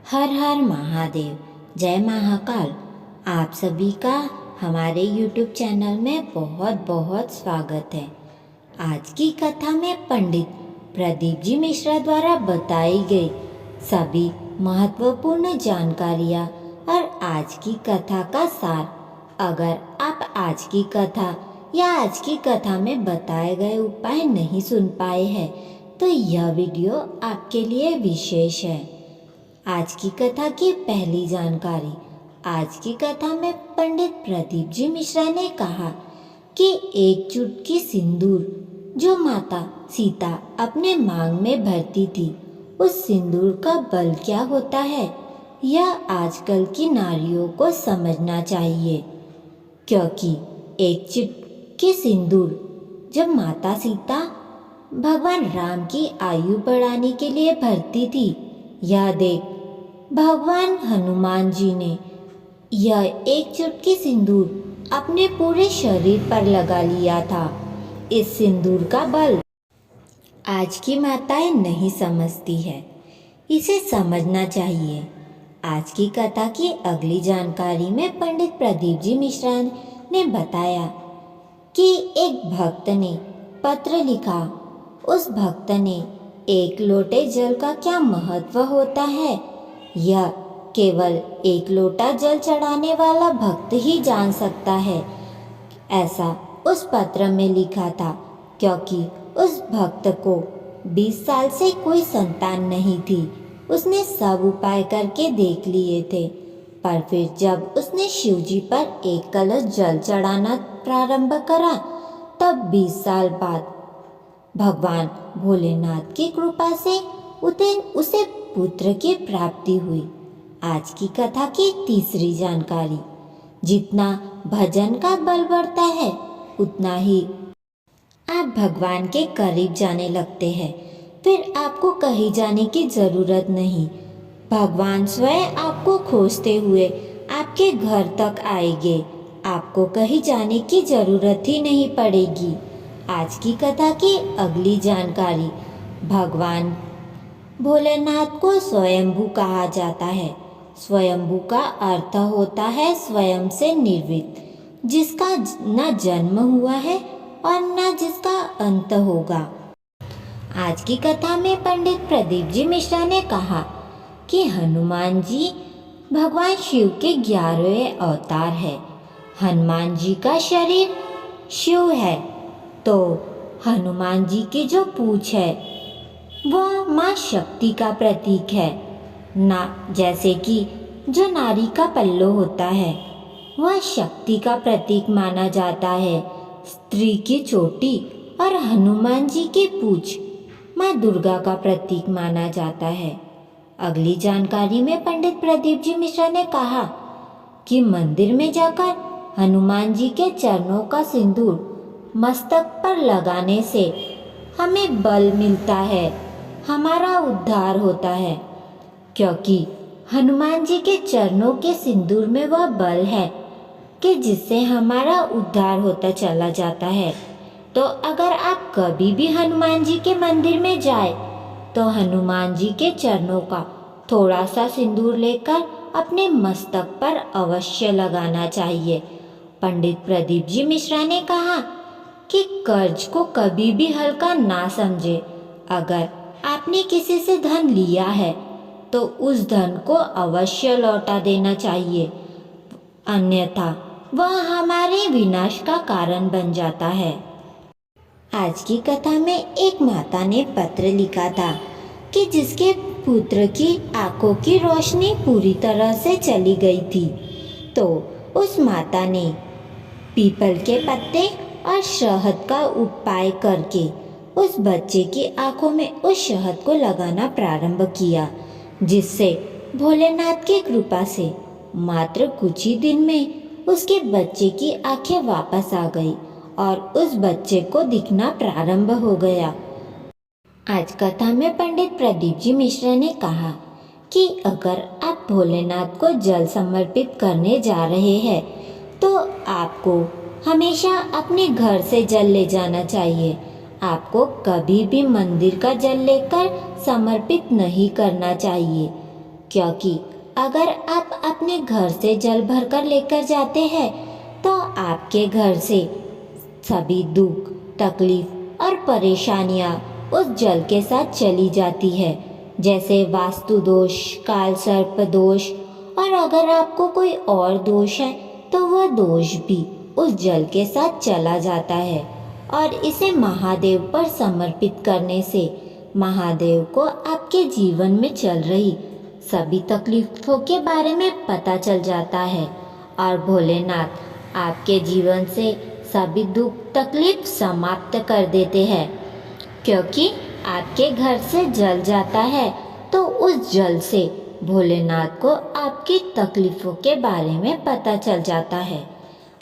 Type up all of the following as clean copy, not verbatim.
हर हर महादेव। जय महाकाल। आप सभी का हमारे YouTube चैनल में बहुत बहुत स्वागत है। आज की कथा में पंडित प्रदीप जी मिश्रा द्वारा बताई गई सभी महत्वपूर्ण जानकारियाँ और आज की कथा का सार। अगर आप आज की कथा या आज की कथा में बताए गए उपाय नहीं सुन पाए हैं तो यह वीडियो आपके लिए विशेष है। आज की कथा की पहली जानकारी। आज की कथा में पंडित प्रदीप जी मिश्रा ने कहा कि एक चुटकी सिंदूर जो माता सीता अपने मांग में भरती थी, उस सिंदूर का बल क्या होता है यह आजकल की नारियों को समझना चाहिए, क्योंकि एक चुटकी सिंदूर जब माता सीता भगवान राम की आयु बढ़ाने के लिए भरती थी, यह देख भगवान हनुमान जी ने यह एक चुटकी सिंदूर अपने पूरे शरीर पर लगा लिया था। इस सिंदूर का बल आज की माताएं नहीं समझती है, इसे समझना चाहिए। आज की कथा की अगली जानकारी में पंडित प्रदीप जी मिश्रा ने बताया कि एक भक्त ने पत्र लिखा। उस भक्त ने एक लोटे जल का क्या महत्व होता है यह केवल एक लोटा जल चढ़ाने वाला भक्त ही जान सकता है। ऐसा उस पत्र में लिखा था क्योंकि उस भक्त को 20 साल से कोई संतान नहीं थी। उसने सब उपाय करके देख लिए थे, पर फिर जब उसने शिव जी पर एक कलश जल चढ़ाना प्रारंभ करा, तब 20 साल बाद भगवान भोलेनाथ की कृपा से उसे पुत्र की प्राप्ति हुई। आज की कथा की तीसरी जानकारी। जितना भजन का बल बढ़ता है उतना ही आप भगवान के करीब जाने लगते हैं। फिर आपको कहीं जाने की जरूरत नहीं, भगवान स्वयं आपको खोजते हुए आपके घर तक आएंगे। आपको कहीं जाने की जरूरत ही नहीं पड़ेगी। आज की कथा की अगली जानकारी। भगवान भोलेनाथ को स्वयंभू कहा जाता है। स्वयंभू का अर्थ होता है स्वयं से निर्मित, जिसका न जन्म हुआ है और न जिसका अंत होगा। आज की कथा में पंडित प्रदीप जी मिश्रा ने कहा कि हनुमान जी भगवान शिव के 11वें अवतार है। हनुमान जी का शरीर शिव है, तो हनुमान जी की जो पूंछ है वह माँ शक्ति का प्रतीक है। ना जैसे कि जो नारी का पल्लू होता है वह शक्ति का प्रतीक माना जाता है, स्त्री की चोटी और हनुमान जी की पूंछ माँ दुर्गा का प्रतीक माना जाता है। अगली जानकारी में पंडित प्रदीप जी मिश्रा ने कहा कि मंदिर में जाकर हनुमान जी के चरणों का सिंदूर मस्तक पर लगाने से हमें बल मिलता है, हमारा उद्धार होता है, क्योंकि हनुमान जी के चरणों के सिंदूर में वह बल है कि जिससे हमारा उद्धार होता चला जाता है। तो अगर आप कभी भी हनुमान जी के मंदिर में जाए तो हनुमान जी के चरणों का थोड़ा सा सिंदूर लेकर अपने मस्तक पर अवश्य लगाना चाहिए। पंडित प्रदीप जी मिश्रा ने कहा कि कर्ज को कभी भी हल्का ना समझे। अगर आपने किसी से धन लिया है तो उस धन को अवश्य लौटा देना चाहिए, अन्यथा वह हमारे विनाश का कारण बन जाता है। आज की कथा में एक माता ने पत्र लिखा था कि जिसके पुत्र की आंखों की रोशनी पूरी तरह से चली गई थी, तो उस माता ने पीपल के पत्ते और शहद का उपाय करके उस बच्चे की आंखों में उस शहद को लगाना प्रारंभ किया, जिससे भोलेनाथ की कृपा से मात्र कुछ ही दिन में उसके बच्चे की आंखें वापस आ गई और उस बच्चे को दिखना प्रारंभ हो गया। आज कथा में पंडित प्रदीप जी मिश्रा ने कहा कि अगर आप भोलेनाथ को जल समर्पित करने जा रहे हैं तो आपको हमेशा अपने घर से जल ले जाना चाहिए। आपको कभी भी मंदिर का जल लेकर समर्पित नहीं करना चाहिए। क्योंकि अगर आप अपने घर से जल भरकर लेकर जाते हैं तो आपके घर से सभी दुख, तकलीफ और परेशानियां उस जल के साथ चली जाती है, जैसे वास्तु दोष, काल सर्प दोष, और अगर आपको कोई और दोष है तो वह दोष भी उस जल के साथ चला जाता है। और इसे महादेव पर समर्पित करने से महादेव को आपके जीवन में चल रही सभी तकलीफों के बारे में पता चल जाता है और भोलेनाथ आपके जीवन से सभी दुख तकलीफ समाप्त कर देते हैं। क्योंकि आपके घर से जल जाता है तो उस जल से भोलेनाथ को आपकी तकलीफों के बारे में पता चल जाता है।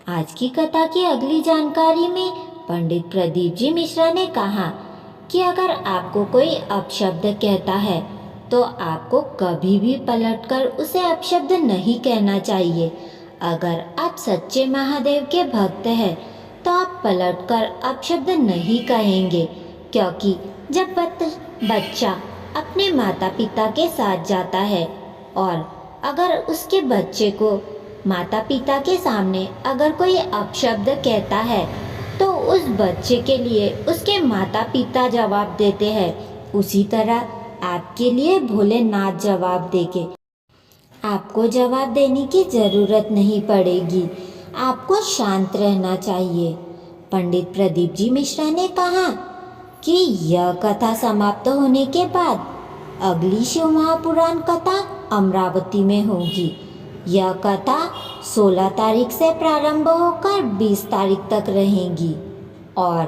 आज की कथा की अगली जानकारी में पंडित प्रदीप जी मिश्रा ने कहा कि अगर आपको कोई अपशब्द कहता है तो आपको कभी भी पलटकर उसे अपशब्द नहीं कहना चाहिए। अगर आप सच्चे महादेव के भक्त हैं तो आप पलटकर अपशब्द नहीं कहेंगे, क्योंकि जब बच्चा अपने माता पिता के साथ जाता है और अगर उसके बच्चे को माता पिता के सामने अगर कोई अपशब्द कहता है तो उस बच्चे के लिए उसके माता पिता जवाब देते हैं, उसी तरह आपके लिए भोलेनाथ जवाब देंगे। आपको जवाब देने की ज़रूरत नहीं पड़ेगी, आपको शांत रहना चाहिए। पंडित प्रदीप जी मिश्रा ने कहा कि यह कथा समाप्त होने के बाद अगली शिव महापुराण कथा अमरावती में होगी। यह कथा 16 तारीख से प्रारंभ होकर 20 तारीख तक रहेगी और